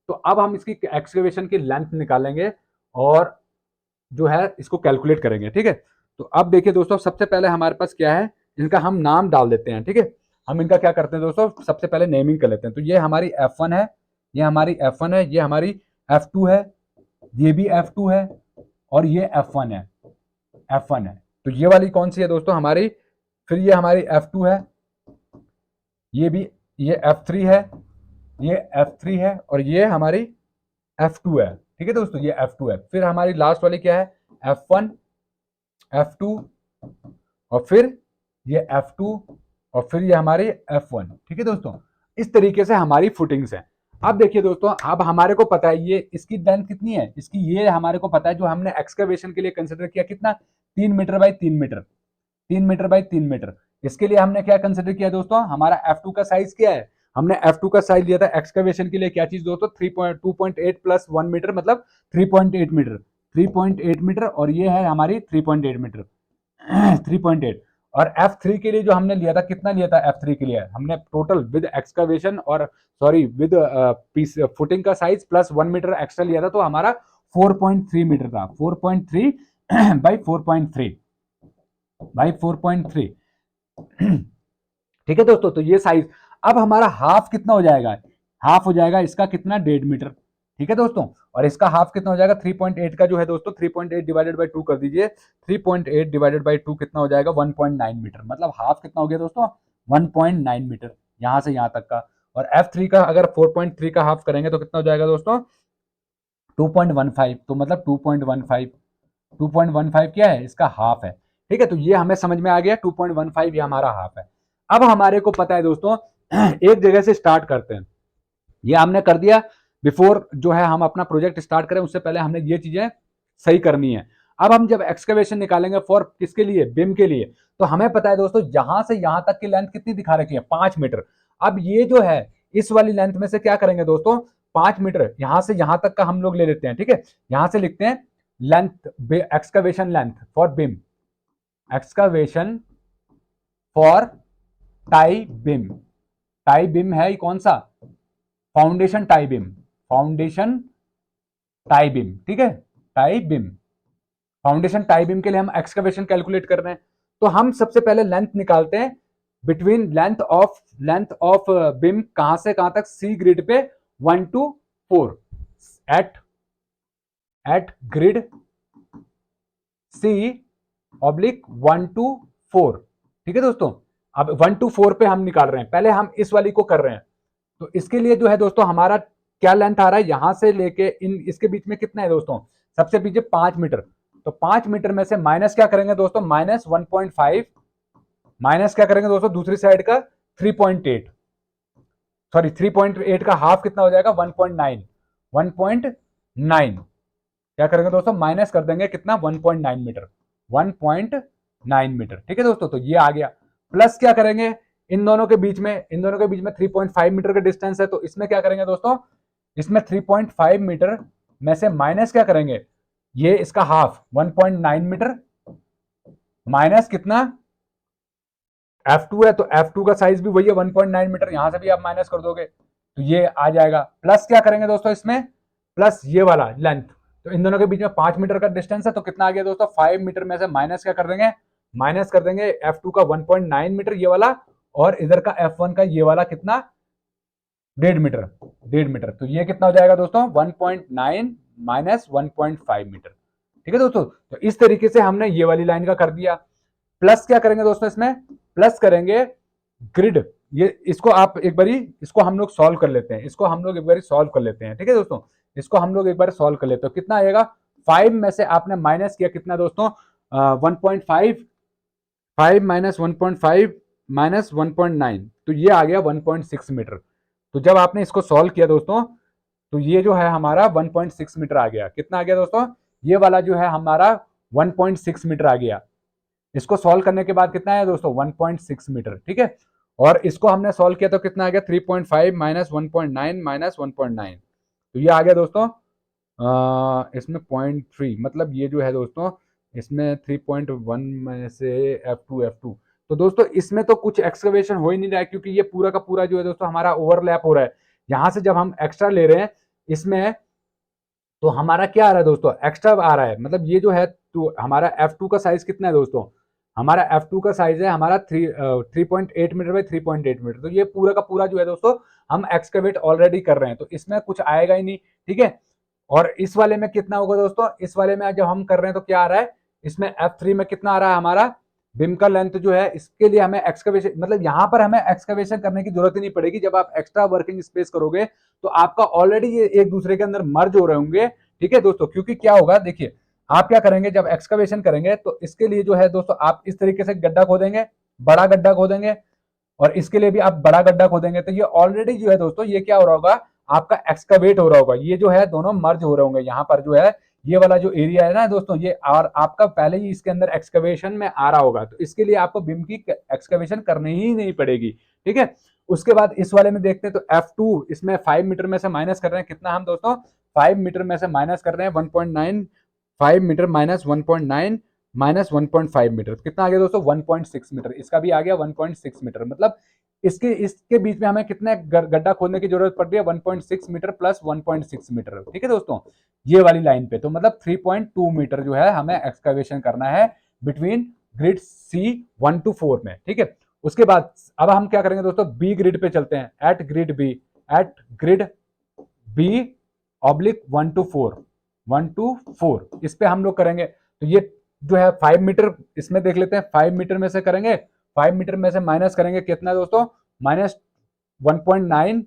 तो अब हम इसकी एक्सकेवेशन की लेंथ निकालेंगे और जो है इसको कैलकुलेट करेंगे, ठीक है। तो अब देखिए दोस्तों, सबसे पहले हमारे पास क्या है, इनका हम नाम डाल देते हैं, ठीक है। हम इनका क्या करते हैं दोस्तों, सबसे पहले नेमिंग कर लेते हैं। तो ये हमारी F1 है, ये हमारी F1 है, ये हमारी F2 है, ये भी F2 है, और ये F1 है, F1 है। तो ये वाली कौन सी है दोस्तों हमारी, फिर ये हमारी F2 है, ये भी, ये F3 है, ये F3 है, और ये हमारी F2 है, ठीक है दोस्तों, ये F2 है। फिर हमारी लास्ट वाली क्या है, F1 F2, और फिर ये F2, और फिर ये हमारी F1, ठीक है दोस्तों। इस तरीके से हमारी फुटिंग्स है। अब देखिए दोस्तों, अब हमारे को पता है ये इसकी लेंथ कितनी है, इसकी ये हमारे को पता है, जो हमने एक्सकवेशन के लिए कंसिडर किया कितना, 3 metre by 3 metre, 3 metre by 3 metre. इसके लिए हमने क्या कंसिडर किया दोस्तों, हमारा F2 का साइज क्या है, हमने F2 का साइज लिया था एक्सकवेशन के लिए, क्या चीज दोस्तों, 2.8 प्लस 1 मीटर, मतलब 3.8 मीटर, 3.8 मीटर, और ये है हमारी 3.8 मीटर, 3.8। और F3 के लिए जो हमने लिया था, कितना लिया था F3 के लिए, हमने टोटल विद एक्सकवेशन और सॉरी विद पीस फुटिंग का साइज प्लस 1 मीटर एक्स्ट्रा लिया था, तो हमारा 4.3 मीटर था, 4.3 बाई 4.3 बाई 4.3। ठीक है दोस्तों, तो ये साइज, अब हमारा हाफ कितना हो जाएगा, हाफ हो जाएगा इसका कितना, 1.5 मीटर, ठीक है दोस्तों। और इसका हाफ कितना हो जाएगा, 3.8 का जो है दोस्तों, 3.8 डिवाइडेड बाई 2 कर दीजिए, 3.8 डिवाइडेड बाई 2 कितना हो जाएगा, 1.9 मीटर, मतलब हाफ कितना हो गया दोस्तों, 1.9 मीटर, यहां से यहां तक का। और F3 का अगर 4.3 का हाफ करेंगे तो कितना हो जाएगा दोस्तों, 2.15, तो मतलब 2.15, 2.15 क्या है, इसका हाफ है, ठीक है। तो ये हमें समझ में आ गया, 2.15 ये हमारा हाफ है। अब हमारे को पता है दोस्तों, एक जगह से स्टार्ट करते हैं, ये हमने कर दिया। बिफोर जो है हम अपना प्रोजेक्ट स्टार्ट करें उससे पहले हमने ये चीजें सही करनी है। अब हम जब एक्सकवेशन निकालेंगे फॉर किसके लिए, बिम के लिए, तो हमें पता है दोस्तों यहां से यहां तक की लेंथ कितनी दिखा रखी है, 5 मीटर। अब ये जो है इस वाली लेंथ में से क्या करेंगे दोस्तों, 5 मीटर यहां से यहां तक का हम लोग ले लेते हैं, ठीक है। यहां से लिखते हैं length, excavation length for beam, excavation for tie beam, tie beam है ये कौन सा, foundation tie beam, foundation tie beam, ठीक है, tie beam, foundation tie beam के लिए हम एक्सकवेशन कैलकुलेट कर रहे हैं। तो हम सबसे पहले लेंथ निकालते हैं बिटवीन लेंथ ऑफ बिम, कहां से कहां तक, सी ग्रिड पे 1 to 4, at grid C oblique 1 to 4, ठीक है दोस्तों। अब 1 to 4 पे हम निकाल रहे हैं, पहले हम इस वाली को कर रहे हैं। तो इसके लिए जो है दोस्तों हमारा क्या लेंथ आ रहा है, यहां से लेके इन इसके बीच में कितना है दोस्तों, सबसे पीछे 5 मीटर। तो 5 मीटर में से माइनस क्या करेंगे दोस्तों, माइनस 1.5, माइनस क्या करेंगे दोस्तों दूसरी साइड का 3.8, सॉरी 3.8 का हाफ कितना हो जाएगा, 1.9, 1.9 क्या करेंगे दोस्तों, माइनस कर देंगे कितना, 1.9 मीटर, 1.9 मीटर, ठीक है दोस्तों। तो ये आ गया, प्लस क्या करेंगे, इन दोनों के बीच में 3.5 मीटर का डिस्टेंस है, तो इसमें क्या करेंगे दोस्तों, इसमें 3.5 मीटर में से माइनस क्या करेंगे, ये इसका हाफ 1.9 मीटर माइनस कितना F2 है, तो F2 का साइज भी वही है 1.9 मीटर, यहां से भी आप माइनस कर दोगे तो ये आ जाएगा। प्लस क्या करेंगे दोस्तों इसमें, प्लस ये वाला लेंथ, तो इन दोनों के बीच में 5 मीटर का डिस्टेंस है, तो कितना आ गया दोस्तों 5 मीटर में से माइनस क्या कर देंगे, माइनस कर देंगे F2 का 1.9 मीटर ये वाला, और इधर का F1 का ये वाला कितना 1.5 मीटर, 1.5 मीटर, तो ये कितना हो जाएगा दोस्तों 1.9 माइनस 1.5 मीटर। ठीक है दोस्तों, तो इस तरीके से हमने ये वाली लाइन का कर दिया। प्लस क्या करेंगे दोस्तों इसमें, प्लस करेंगे ग्रिड, ये इसको आप एक बारी इसको हम लोग सॉल्व कर लेते हैं, इसको हम लोग एक बारी सॉल्व कर लेते हैं। ठीक है दोस्तों, इसको हम लोग एक बार सॉल्व कर लेते हैं, कितना आएगा 5 में से आपने माइनस किया कितना दोस्तों 1.5, 5 माइनस 1.5 माइनस 1.9, तो ये आ गया 1.6 मीटर। तो जब आपने इसको सॉल्व किया दोस्तों, तो ये जो है हमारा 1.6 मीटर आ गया। कितना आ गया दोस्तों, ये वाला जो है हमारा 1.6 मीटर आ गया। इसको सॉल्व करने के बाद कितना आया दोस्तों 1.6 मीटर। ठीक है, और इसको हमने सॉल्व किया तो कितना आ गया 3.5 माइनस 1.9 माइनस 1.9, तो ये आ गया दोस्तों इसमें 0.3, मतलब ये जो है दोस्तों इसमें 3.1 में से F2, तो दोस्तों इसमें तो कुछ एक्सकवेशन हो ही नहीं रहा है, क्योंकि ये पूरा का पूरा जो है दोस्तों हमारा ओवरलैप हो रहा है। यहां से जब हम एक्स्ट्रा ले रहे हैं इसमें, तो हमारा क्या आ रहा है दोस्तों एक्स्ट्रा आ रहा है, मतलब ये जो है तो हमारा F2 का साइज कितना है दोस्तों, हमारा F2 का साइज है हमारा 3.8 मीटर बाई 3.8 मीटर, तो ये पूरा का पूरा जो है दोस्तों हम एक्सकवेट ऑलरेडी कर रहे हैं, तो इसमें कुछ आएगा ही नहीं। ठीक है, और इस वाले में कितना होगा दोस्तों, इस वाले में जब हम कर रहे हैं तो क्या आ रहा है, इसमें F3 में कितना आ रहा है हमारा बिम का लेंथ जो है, इसके लिए हमें एक्सकवेशन, मतलब यहाँ पर हमें एक्सकवेशन करने की जरूरत ही नहीं पड़ेगी। जब आप एक्स्ट्रा वर्किंग स्पेस करोगे तो आपका ऑलरेडी ये एक दूसरे के अंदर मर्ज हो रहे होंगे। ठीक है दोस्तों, क्योंकि क्या होगा देखिए, आप क्या करेंगे जब एक्सकवेशन करेंगे तो इसके लिए जो है दोस्तों आप इस तरीके से गड्ढा खोदेंगे, बड़ा गड्ढा खोदेंगे, और इसके लिए भी आप बड़ा गड्ढा खोदेंगे, तो ये ऑलरेडी जो है दोस्तों ये क्या हो रहा होगा, आपका एक्सकवेट हो रहा होगा, ये जो है दोनों मर्ज हो रहे होंगे। यहाँ पर जो है ये वाला जो एरिया है ना दोस्तों, ये और आपका पहले ही इसके अंदर एक्सकवेशन में आ रहा होगा, तो इसके लिए आपको बिम की एक्सकवेशन करनी ही नहीं पड़ेगी। ठीक है, उसके बाद इस वाले में देखते हैं तो F2 इसमें 5 मीटर में से माइनस कर रहे हैं, कितना हम दोस्तों 5 मीटर में से माइनस कर रहे हैं 1.9, 5 मीटर माइनस 1.9 माइनस 1.5 मीटर, कितना आ गया दोस्तों 1.6 मीटर, इसका भी आ गया 1.6 मीटर, मतलब इसके बीच में हमें कितने गड्ढा खोदने की जरूरत पड़ रही है 1.6 मीटर प्लस 1.6 मीटर। ठीक है दोस्तों, ये वाली लाइन पे, तो मतलब 3.2 मीटर जो है हमें एक्सकवेशन करना है बिटवीन ग्रिड C1 to 4 में। ठीक है, उसके बाद अब हम क्या करेंगे दोस्तों, बी ग्रिड पे चलते हैं, at grid B oblique 1 to 4, इस पे हम लोग करेंगे। तो ये जो है 5 मीटर, इसमें देख लेते हैं 5 मीटर में से करेंगे, 5 मीटर में से माइनस करेंगे कितना दोस्तों, माइनस 1.9,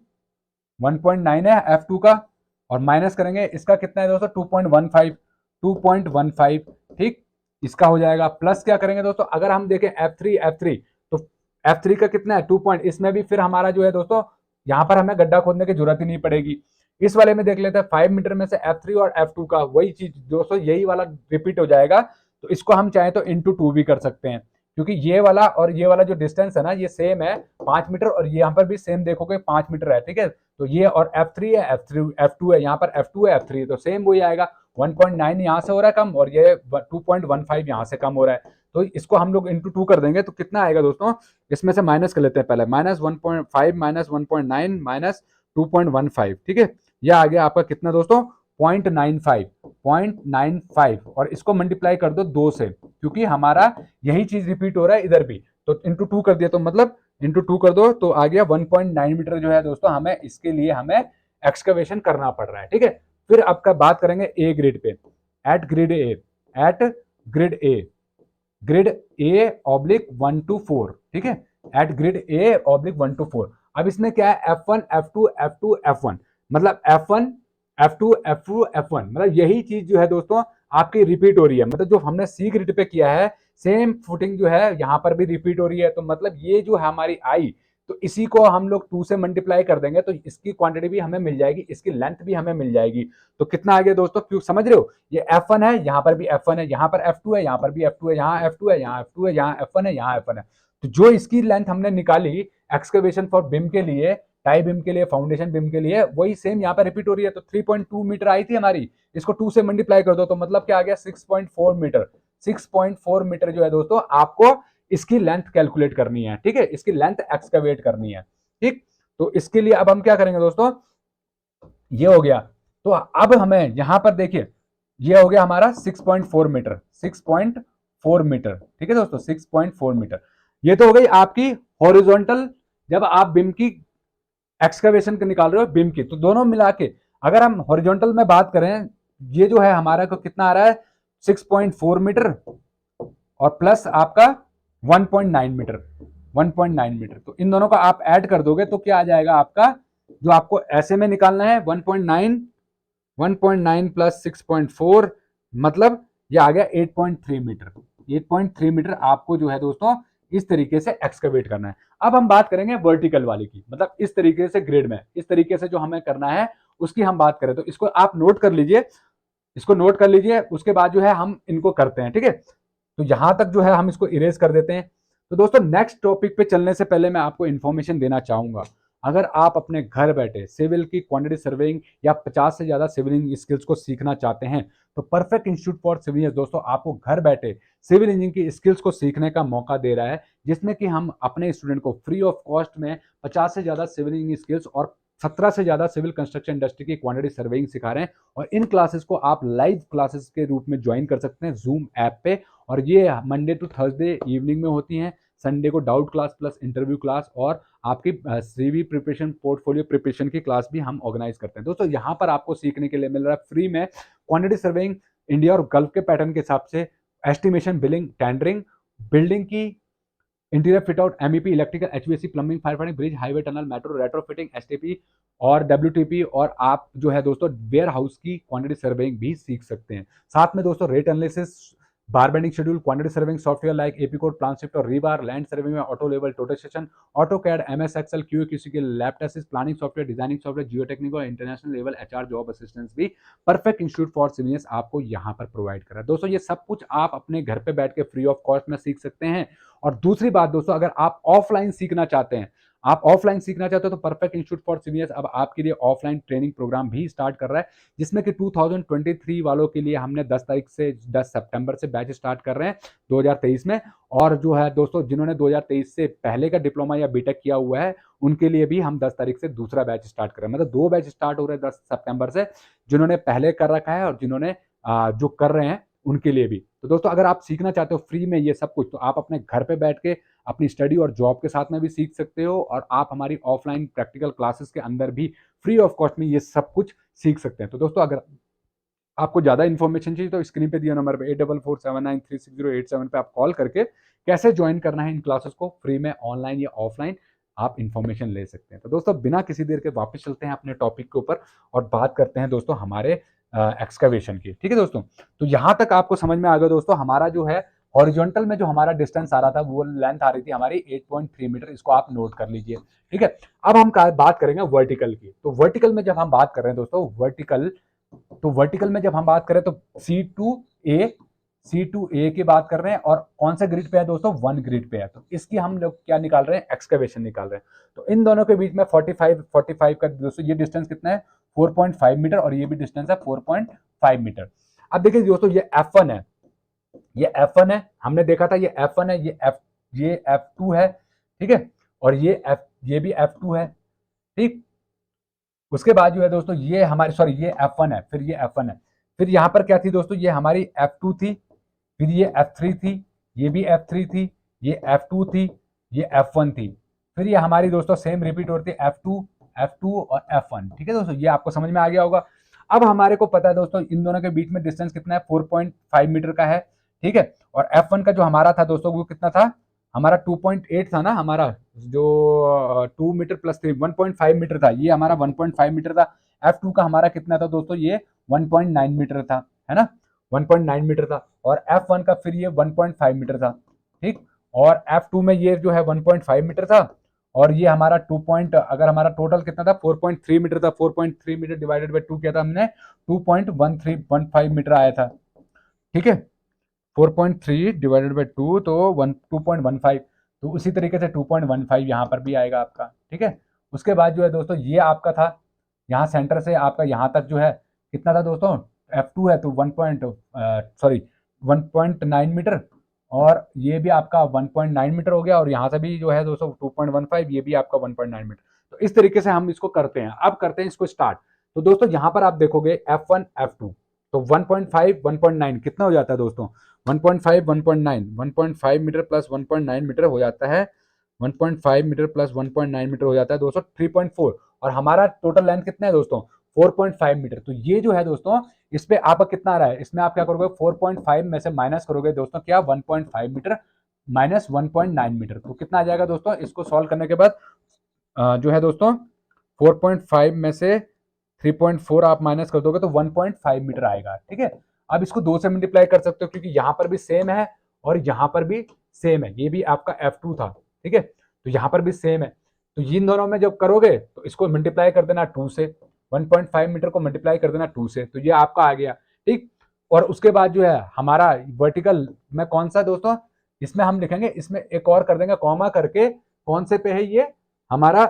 1.9 है F2 का, और माइनस करेंगे इसका कितना है दोस्तों 2.15, 2.15। ठीक, इसका हो जाएगा। प्लस क्या करेंगे दोस्तों, अगर हम देखें F3, तो F3 का कितना है 2 पॉइंट, इसमें भी फिर हमारा जो है दोस्तों यहाँ पर हमें गड्ढा खोदने की जरूरत ही नहीं पड़ेगी। इस वाले में देख लेते हैं 5 मीटर में से F3 और F2 का वही चीज दोस्तों यही वाला रिपीट हो जाएगा, तो इसको हम चाहें तो इंटू 2 भी कर सकते हैं, क्योंकि ये वाला और ये वाला जो डिस्टेंस है ना ये सेम है 5 मीटर, और यहाँ पर भी सेम देखोगे 5 मीटर है। ठीक है, तो ये और F3 है, F2 है, यहाँ पर F2 है, F3 है, तो सेम वही आएगा 1.9 यहाँ से हो रहा है कम, और ये 2.15 यहाँ से कम हो रहा है, तो इसको हम लोग इंटू 2 कर देंगे तो कितना आएगा दोस्तों, इसमें से माइनस कर लेते हैं पहले, माइनस 1.5 माइनस 1.9 माइनस 2.15। ठीक है, यह आ गया आपका कितना दोस्तों 0.95, और इसको मल्टीप्लाई कर दो 2 से, क्योंकि हमारा यही चीज रिपीट हो रहा है इधर भी, तो इंटू 2 कर दिया, तो मतलब इंटू 2 कर दो तो आ गया 1.9 मीटर जो है दोस्तों हमें इसके लिए हमें एक्सकवेशन करना पड़ रहा है। ठीक है, फिर आपका बात करेंगे ए ग्रिड पे, at grid A oblique 1 to 4। ठीक है, at grid A oblique 1 to 4। अब इसमें क्या है F1 F2 F1, मतलब F1 F2 F1, मतलब यही चीज जो है दोस्तों आपकी रिपीट हो रही है, मतलब जो हमने सी ग्रिड पे किया है सेम फुटिंग जो है यहाँ पर भी रिपीट हो रही है, तो मतलब ये जो है हमारी आई, तो इसी को हम लोग 2 से मल्टीप्लाई कर देंगे तो इसकी क्वांटिटी भी हमें मिल जाएगी, इसकी लेंथ भी हमें मिल जाएगी। तो कितना आ गया दोस्तों, क्यों समझ रहे हो, ये F1 है, यहाँ पर भी F1 है, यहाँ पर F2 है, यहाँ पर भी F2 है, यहाँ F2 है, यहाँ F2 है, यहाँ F1 है, यहाँ F1 है, तो जो इसकी लेंथ हमने निकाली एक्सकवेशन फॉर बिम के लिए टाई बीम के लिए, फाउंडेशन बीम के लिए, वही सेम यहाँ पर रिपीट हो रही है। तो 3.2 मीटर आई थी हमारी, इसको 2 से मल्टीप्लाई कर दो तो मतलब क्या आ गया 6.4 मीटर। 6.4 मीटर जो है दोस्तों आपको इसकी लेंथ कैलकुलेट करनी है, ठीक है, इसकी लेंथ एक्सकवेट करनी है, ठीक। तो इसके लिए अब हम क्या करेंगे दोस्तों, ये हो गया। तो अब हमें यहां पर देखिए, ये हो गया हमारा 6.4 मीटर, 6.4 मीटर, ठीक है दोस्तों, 6.4 मीटर। ये तो हो गई आपकी हॉरिजॉन्टल, जब आप बीम की एक्सकवेशन निकाल रहे हो बीम की। तो दोनों मिला के अगर हम हॉरिजॉन्टल में बात करें, ये जो है हमारा को कितना आ रहा है 6.4 मीटर और प्लस आपका 1.9 मीटर, 1.9 मीटर। तो इन दोनों का आप ऐड कर दोगे तो क्या आ जाएगा आपका, जो आपको ऐसे में निकालना है 1.9, 1.9 प्लस 6.4 मतलब ये आ गया 8.3 मीटर। 8.3 मीटर आपको जो है दोस्तों इस तरीके से एक्सकवेट करना है। अब हम बात करेंगे वर्टिकल वाली की, मतलब इस तरीके से ग्रिड में, इस तरीके से जो हमें करना है उसकी हम बात करें। तो इसको आप नोट कर लीजिए, इसको नोट कर लीजिए, उसके बाद जो है हम इनको करते हैं, ठीक है। तो यहां तक जो है हम इसको इरेज कर देते हैं। तो दोस्तों नेक्स्ट टॉपिक पे चलने से पहले मैं आपको इन्फॉर्मेशन देना चाहूंगा, अगर आप अपने घर बैठे सिविल की क्वांटिटी सर्वेइंग या 50 से ज्यादा सिविल स्किल्स को सीखना चाहते हैं तो perfect institute for civil engineer दोस्तों आपको घर बैठे सिविल इंजीनियरिंग की स्किल्स को सीखने का मौका दे रहा है, जिसमें कि हम अपने स्टूडेंट को फ्री ऑफ कॉस्ट में 50 से ज्यादा सिविल इंजीनियरिंग स्किल्स और 17 से ज्यादा सिविल कंस्ट्रक्शन इंडस्ट्री की क्वांटिटी सर्वेइंग सिखा रहे हैं। और इन क्लासेस को आप लाइव क्लासेस के रूप में ज्वाइन कर सकते हैं जूम ऐप पे, और ये मंडे टू थर्सडे इवनिंग में होती हैं। संडे को doubt class plus interview class और आपकी सीवी प्रिपरेशन, पोर्टफोलियो प्रिपरेशन की क्लास भी हम ऑर्गेनाइज करते हैं। दोस्तों यहाँ पर आपको सीखने के लिए मिल रहा है फ्री में क्वांटिटी सर्वेइंग इंडिया और गल्फ के पैटर्न के हिसाब से, एस्टिमेशन, बिलिंग, टेंडरिंग, बिल्डिंग की interior fit out, MEP, electrical, HVAC, plumbing, fire fighting, bridge, highway, tunnel, metro, retrofitting, STP और डब्ल्यूटीपी, और आप जो है दोस्तों वेयर हाउस की क्वांटिटी सर्वेइंग भी सीख सकते हैं। साथ में दोस्तों रेट एनालिसिस, बार bending schedule, quantity serving software like AP code, plan shift और रीबार, लैंड सर्विंग में auto level total station, AutoCAD, MS Excel, QC के lab test, planning software, designing software, geo technique और international level HR job assistance भी परफेक्ट इंस्टीट्यूट फॉर सिविलियंस आपको यहाँ पर प्रोवाइड कर रहा है। दोस्तों ये सब कुछ आप अपने घर पे बैठ के फ्री ऑफ कॉस्ट में सीख सकते हैं। और दूसरी बात दोस्तों, अगर आप ऑफलाइन सीखना चाहते हैं, आप ऑफलाइन सीखना चाहते हो तो परफेक्ट इंस्टीट्यूट फॉर सिविलियंस अब आपके लिए ऑफलाइन ट्रेनिंग प्रोग्राम भी स्टार्ट कर रहा है, जिसमें कि 2023 वालों के लिए हमने 10 तारीख से 10 सितंबर से बैच स्टार्ट कर रहे हैं 2023 में। और जो है दोस्तों जिन्होंने 2023 से पहले का डिप्लोमा या बीटेक किया हुआ है उनके लिए भी हम 10 तारीख से दूसरा बैच स्टार्ट कर रहे हैं, मतलब 2 बैच स्टार्ट हो रहे हैं 10 सितंबर से, जिन्होंने पहले कर रखा है और जिन्होंने जो कर रहे हैं उनके लिए भी। तो दोस्तों अगर आप सीखना चाहते हो फ्री में ये सब कुछ, तो आप अपने घर पे बैठ के अपनी स्टडी और जॉब के साथ में भी सीख सकते हो, और आप हमारी ऑफलाइन प्रैक्टिकल क्लासेस के अंदर भी फ्री ऑफ कॉस्ट में ये सब कुछ सीख सकते हैं। तो दोस्तों अगर आपको ज़्यादा इन्फॉर्मेशन चाहिए तो स्क्रीन पे दिया नंबर पे 8447936087 पे आप कॉल करके कैसे ज्वाइन करना है इन क्लासेस को फ्री में ऑनलाइन या ऑफलाइन आप इन्फॉर्मेशन ले सकते हैं। तो दोस्तों बिना किसी देर के वापस चलते हैं अपने टॉपिक के ऊपर और बात करते हैं दोस्तों हमारे एक्सकवेशन की, ठीक है दोस्तों। तो यहाँ तक आपको समझ में आ गया दोस्तों, हमारा जो है हॉरिजॉन्टल में जो हमारा डिस्टेंस आ रहा था वो लेंथ आ रही थी हमारी 8.3 मीटर, इसको आप नोट कर लीजिए, ठीक है। अब हम बात करेंगे वर्टिकल की। तो वर्टिकल में जब हम बात कर रहे हैं दोस्तों, वर्टिकल में जब हम बात करें तो C2A की बात कर रहे हैं, और कौन से ग्रिड पे है दोस्तों, 1 ग्रिड पे है। तो इसकी हम लोग क्या निकाल रहे हैं, एक्सकवेशन निकाल रहे हैं। तो इन दोनों के बीच में 45 का दोस्तों ये डिस्टेंस कितना है 4.5 मीटर, और ये भी डिस्टेंस है 4.5 मीटर। अब देखिए दोस्तों ये F1 है, ये F1 है, हमने देखा था ये F1 है, ये F2 है, ठीक है, और ये भी F2 है, ठीक। उसके बाद जो है दोस्तों ये हमारी सॉरी ये F1 है, फिर ये F1 है, फिर यहाँ पर क्या थी दोस्तों, ये हमारी F2 थी, फिर ये F3 थी, ये भी F3 थी, ये F2 थी, ये F1 थी, फिर ये हमारी दोस्तों सेम रिपीट होती है F2 और F1, ठीक है दोस्तों, ये आपको समझ में आ गया होगा। अब हमारे को पता है दोस्तों इन दोनों के बीच में डिस्टेंस कितना है 4.5 मीटर का है, ठीक है। और F1 का जो हमारा था दोस्तों वो कितना था, हमारा 2.8 था ना, हमारा जो 2 मीटर प्लस 3 1.5 मीटर था, ये हमारा 1.5 मीटर था। F2 का हमारा कितना था दोस्तों, ये 1.9 मीटर था, है ना, 1.9 मीटर था। और F1 का फिर ये 1.5 मीटर था, ठीक। और F2 में ये जो है 1.5 मीटर था, और ये हमारा अगर हमारा टोटल कितना था 4.3 मीटर था, 4.3 मीटर डिवाइडेड बाई 2 किया था हमने, 2.1315 मीटर आया था, ठीक है। 4.3 डिवाइडेड बाई 2 तो 2.15, तो उसी तरीके से 2.15 यहाँ पर भी आएगा आपका, ठीक है। उसके बाद जो है दोस्तों ये आपका था, यहाँ सेंटर से आपका यहाँ तक जो है कितना था दोस्तों, F2 है तो 1.9 मीटर, और ये भी आपका 1.9 मीटर हो गया, और यहाँ से भी जो है दोस्तों 2.15, ये भी आपका 1.9 मीटर। तो इस तरीके से हम इसको करते हैं। अब करते हैं इसको स्टार्ट। तो दोस्तों यहाँ पर आप देखोगे F1 F2, तो 1.5 1.9 कितना हो जाता है दोस्तों, 1.5 1.9, 1.5 मीटर प्लस 1.9 मीटर हो जाता है, 1.5 मीटर प्लस 1.9 मीटर हो जाता है दोस्तों 3.4, और हमारा टोटल लेंथ कितना है दोस्तों 4.5 मीटर। तो ये जो है दोस्तों इस पे आपका कितना आ रहा है, इसमें आप क्या करोगे 4.5 में से माइनस करोगे दोस्तों क्या 1.5 मीटर माइनस 1.9 मीटर, तो कितना आ जाएगा दोस्तों, इसको सॉल्व करने के बाद जो है दोस्तों 4.5 में से 3.4 आप माइनस कर दोगे तो 1.5 मीटर आएगा। ठीक है, अब इसको 2 से मल्टीप्लाई कर सकते हो क्योंकि यहाँ पर भी सेम है और यहाँ पर भी सेम है, ये भी आपका F2 था। ठीक है, तो यहाँ पर भी सेम है, तो इन दोनों में जब करोगे तो इसको मल्टीप्लाई कर देना 2 से, 1.5 मीटर को मल्टीप्लाई कर देना 2 से, तो ये आपका आ गया। ठीक, और उसके बाद जो है हमारा वर्टिकल में कौन सा दोस्तों, इसमें हम लिखेंगे, इसमें एक और कर देंगे कॉमा करके, कौन से पे है ये हमारा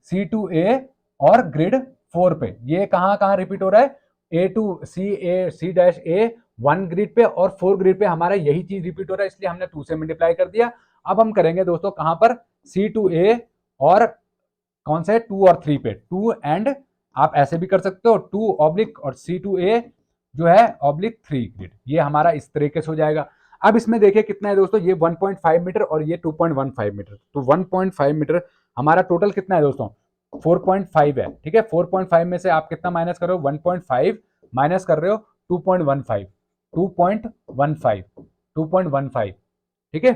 C2A और ग्रिड 4 पे, ये कहाँ कहाँ रिपीट हो रहा है, C-1 ग्रिड पे और 4 ग्रिड पे हमारा यही चीज रिपीट हो रहा है, इसलिए हमने 2 से मल्टीप्लाई कर दिया। अब हम करेंगे दोस्तों कहां पर, C2A और कौन से 2 और 3 पे, 2 एंड आप ऐसे भी कर सकते हो 2 ऑब्लिक और C2A जो है ऑब्लिक 3 ग्रिड, ये हमारा इस तरीके से हो जाएगा। अब इसमें देखिए कितना है दोस्तों, ये 1.5 मीटर और ये 2.15 मीटर, तो 1.5 मीटर हमारा टोटल कितना है दोस्तों 4.5 है। ठीक है, 4.5 में से आप कितना माइनस कर रहे हो 1.5 माइनस कर रहे हो 2.15, 2.15, 2.15। ठीक है,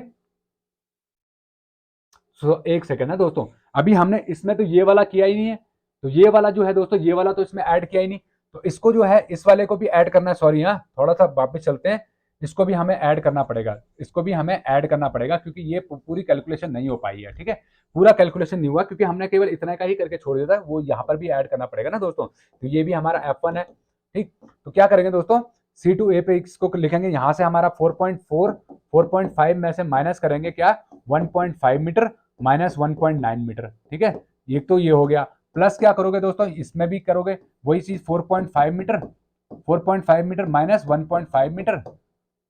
सो एक सेकेंड है दोस्तों, अभी हमने इसमें तो ये वाला किया ही नहीं है, तो ये वाला जो है दोस्तों ये वाला तो इसमें ऐड किया ही नहीं, तो इसको जो है इस वाले को भी ऐड करना है। सॉरी हाँ, थोड़ा सा वापस चलते हैं, इसको भी हमें ऐड करना पड़ेगा, इसको भी हमें ऐड करना पड़ेगा क्योंकि ये पूरी कैलकुलेशन नहीं हो पाई है। ठीक है, पूरा कैलकुलेशन नहीं हुआ क्योंकि हमने केवल इतना का ही करके छोड़ दिया था, वो यहाँ पर भी ऐड करना पड़ेगा ना दोस्तों, तो ये भी हमारा F1 है। ठीक, तो क्या करेंगे दोस्तों, C2A पे इसको लिखेंगे, यहाँ से हमारा 4.4 4.5 में से माइनस करेंगे क्या 1.5 मीटर माइनस 1.9 मीटर। ठीक है, एक तो ये हो गया, प्लस क्या करोगे दोस्तों इसमें भी करोगे वही चीज 4.5 मीटर, 4.5 मीटर माइनस 1.5 मीटर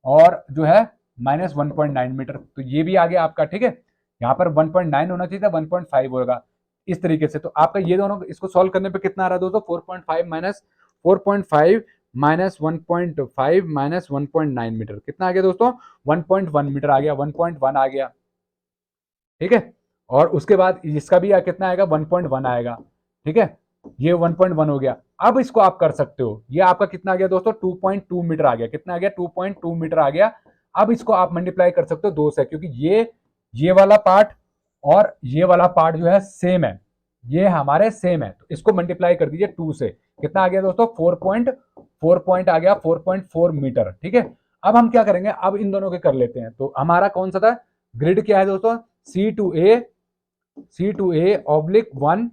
और जो है माइनस 1.9 मीटर, तो ये भी आ गया आपका। ठीक है, यहाँ पर 1.9 होना चाहिए था, 1.5 होगा इस तरीके से। तो आपका ये दोनों इसको सॉल्व करने पे कितना आ रहा है दोस्तों 4.5 माइनस 4.5 माइनस 1.5 माइनस 1.9 मीटर, कितना आ गया दोस्तों 1.1 मीटर आ गया, 1.1 आ गया। ठीक है, और उसके बाद इसका भी कितना आएगा 1.1 आएगा। ठीक है, ये 1.1 हो गया। अब इसको आप कर सकते हो, ये आपका कितना आ गया दोस्तों 2.2 मीटर आ गया, कितना आ गया 2.2 मीटर आ गया। अब इसको आप मल्टीप्लाई कर सकते हो 2 से, क्योंकि ये वाला पार्ट और ये वाला पार्ट जो है सेम है, ये हमारे सेम है, तो इसको मल्टीप्लाई कर दीजिए 2 से, कितना आ गया दोस्तों 4 पॉइंट आ गया 4.4 मीटर। ठीक है, अब हम क्या करेंगे, अब इन दोनों के कर लेते हैं। तो हमारा कौन सा था ग्रिड, क्या है दोस्तों C2A ऑब्लिक 1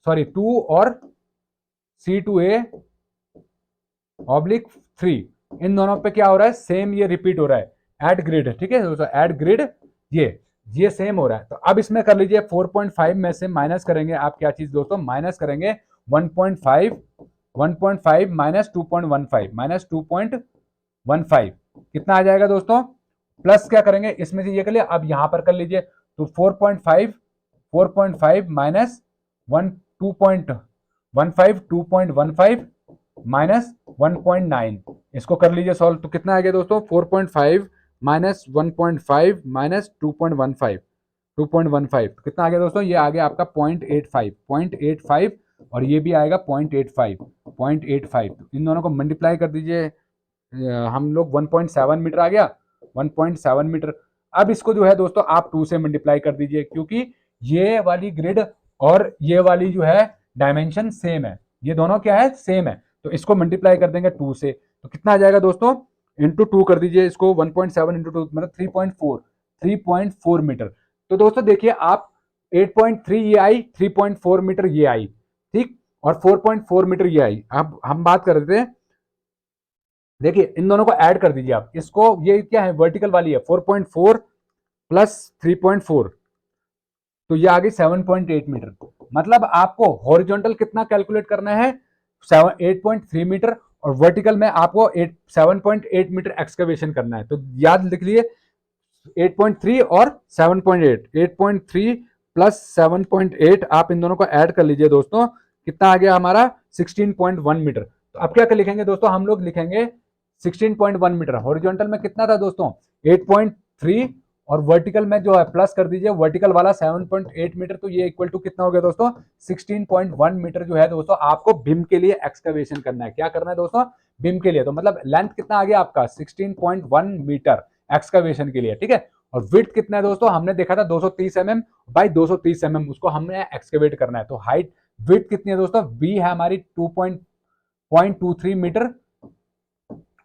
सॉरी 2 और C2A ऑब्लिक 3, इन दोनों पे क्या हो रहा है सेम, ये रिपीट हो रहा है, ऐड ग्रिड। ठीक है दोस्तों, ऐड ग्रिड, ये सेम हो रहा है। तो अब इसमें कर लीजिए 4.5 में से माइनस करेंगे आप क्या चीज दोस्तों, माइनस करेंगे 1.5 1.5 माइनस 2.15 माइनस 2.15 कितना आ जाएगा दोस्तों, प्लस क्या करेंगे इसमें से ये कर लिया, अब यहां पर कर लीजिए, तो 4.5 माइनस 2.15 2.15 माइनस 1.9, इसको कर लीजिए सॉल्व, तो कितना आ गया दोस्तों 4.5 माइनस 1.5 माइनस 2.15 कितना आ गया दोस्तों, ये आ गया आपका 0.85 और ये भी आएगा 0.85 इन दोनों को मल्टीप्लाई कर दीजिए, हम लोग 1.7 मीटर आ गया, 1.7 मीटर। अब इसको जो है दोस्तों आप 2 से मल्टीप्लाई कर दीजिए, क्योंकि ये वाली ग्रिड और ये वाली जो है डायमेंशन सेम है, ये दोनों क्या है सेम है, तो इसको मल्टीप्लाई कर देंगे 2 से, तो कितना आ जाएगा दोस्तों इंटू 2 कर दीजिए इसको, 1.7 इंटू 2 मतलब 3.4 मीटर। तो दोस्तों देखिए आप 8.3 ये आई, 3.4 मीटर ये आई, ठीक, और 4.4 मीटर ये आई। अब हम बात कर रहे थे, देखिए इन दोनों को ऐड कर दीजिए आप, इसको ये क्या है वर्टिकल वाली है 4.4 प्लस 3.4 तो ये आ गई 7.8 मीटर। मतलब आपको हॉरिजॉन्टल कितना कैलकुलेट करना है, 8.3 मीटर, और वर्टिकल में आपको 7.8 मीटर एक्सकवेशन करना है। तो याद लिख लिए 8.3 और 7.8, 8.3 प्लस 7.8, आप इन दोनों को ऐड कर लीजिए दोस्तों, कितना आ गया हमारा 16.1 मीटर। तो अब क्या कर लिखेंगे दोस्तों, हम लोग लिखेंगे 16.1 मीटर। हॉरिजॉन्टल में कितना था दोस्तों 8.3, और वर्टिकल में जो है प्लस कर दीजिए वर्टिकल वाला 7.8 मीटर, तो ये इक्वल टू कितना हो गया दोस्तों 16.1 मीटर जो है दोस्तों आपको बीम के लिए एक्सकवेशन करना है। क्या करना है दोस्तों, बीम के लिए। तो मतलब लेंथ कितना आ गया आपका 16.1 मीटर एक्सकवेशन के लिए, ठीक है। और विड्थ कितना है दोस्तों, हमने देखा था 230 mm बाई 230 mm, उसको हमने एक्सकवेट करना है। तो हाइट विड्थ कितनी है दोस्तों, बी है हमारी 2.23 मीटर,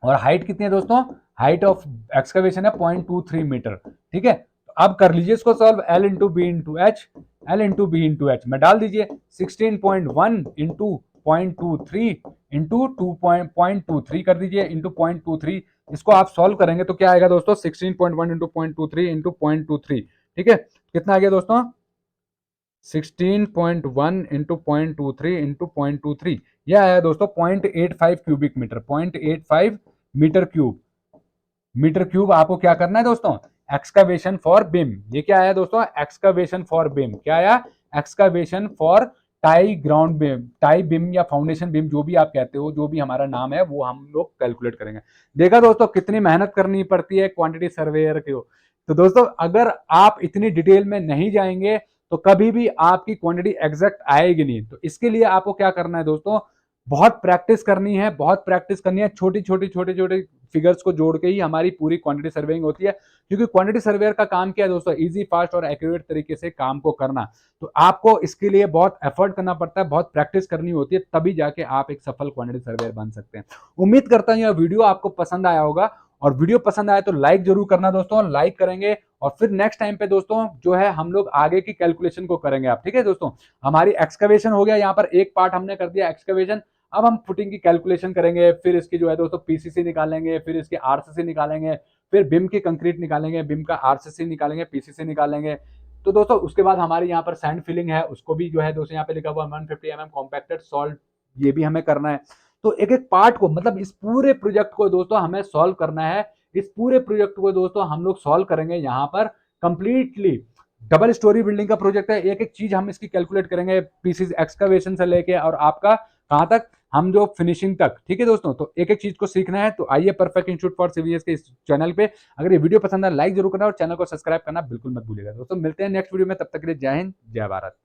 और हाइट कितनी है दोस्तों, हाइट ऑफ एक्सकवेशन है 0.23 मीटर, ठीक है। तो अब कर लीजिए इसको solve, L into B into H, L into B into H में डाल दीजिए 16.1 इंटू 0.23 इंटू 2.23 कर दीजिए इंटू 0.23। इसको आप सॉल्व करेंगे तो क्या आएगा दोस्तों 16.1 इंटू 0.23 इंटू 0.23, ठीक है। कितना आ गया दोस्तों 16.1 इंटू 0.23 इंटू 0.23, यह आया दोस्तों 0.85 cubic metre, 0.85 metre cube. Metre cube आपको क्या करना है दोस्तों, एक्सकवेशन फॉर बीम। ये क्या आया दोस्तों, एक्सकवेशन फॉर बीम। क्या आया, excavation for tie ground beam, tie beam या फाउंडेशन बीम, जो भी आप कहते हो, जो भी हमारा नाम है वो हम लोग कैलकुलेट करेंगे। देखा दोस्तों कितनी मेहनत करनी पड़ती है क्वांटिटी सर्वेयर को। तो दोस्तों अगर आप इतनी डिटेल में नहीं जाएंगे तो कभी भी आपकी क्वांटिटी एग्जैक्ट आएगी नहीं। तो इसके लिए आपको क्या करना है दोस्तों, बहुत प्रैक्टिस करनी है, बहुत प्रैक्टिस करनी है। छोटी छोटी फिगर्स को जोड़ के ही हमारी पूरी क्वांटिटी सर्वेइंग होती है, क्योंकि क्वांटिटी सर्वेयर का काम क्या है दोस्तों, इजी, फास्ट और एक्यूरेट तरीके से काम को करना। तो आपको इसके लिए बहुत एफर्ट करना पड़ता है, बहुत प्रैक्टिस करनी होती है, तभी जाके आप एक सफल क्वांटिटी सर्वेयर बन सकते हैं। उम्मीद करता हूं यह वीडियो आपको पसंद आया होगा, और वीडियो पसंद आया तो लाइक जरूर करना दोस्तों, लाइक करेंगे। और फिर नेक्स्ट टाइम पे दोस्तों जो है हम लोग आगे की कैलकुलेशन को करेंगे आप, ठीक है दोस्तों। हमारी एक्सकवेशन हो गया, यहाँ पर एक पार्ट हमने कर दिया एक्सकवेशन। अब हम फुटिंग की कैलकुलेशन करेंगे, फिर इसकी जो है दोस्तों पीसीसी निकालेंगे, फिर इसके आरसीसी निकालेंगे, फिर बिम की कंक्रीट निकालेंगे, बिम का आरसीसी निकालेंगे, पीसीसी निकालेंगे। तो दोस्तों उसके बाद हमारी यहाँ पर सैंड फिलिंग है, उसको भी जो है दोस्तों यहाँ पे लिखा हुआ 150 mm कॉम्पैक्टेड सॉल्ट, ये भी हमें करना है। तो एक एक पार्ट को, मतलब इस पूरे प्रोजेक्ट को दोस्तों हमें सॉल्व करना है। इस पूरे प्रोजेक्ट को दोस्तों हम लोग सॉल्व करेंगे यहाँ पर कंप्लीटली। डबल स्टोरी बिल्डिंग का प्रोजेक्ट है, एक एक चीज हम इसकी कैलकुलेट करेंगे, पीसीज एक्सकवेशन से लेके और आपका कहां तक, हम जो फिनिशिंग तक, ठीक है दोस्तों। तो एक एक चीज को सीखना है। तो आइए परफेक्ट इंस्टीट्यूट फॉर सीवीएस के इस चैनल पे, अगर ये वीडियो पसंद है लाइक जरूर करना और चैनल को सब्सक्राइब करना बिल्कुल मत भूलिएगा दोस्तों। मिलते हैं नेक्स्ट वीडियो में, तब तक के लिए जय हिंद जय भारत।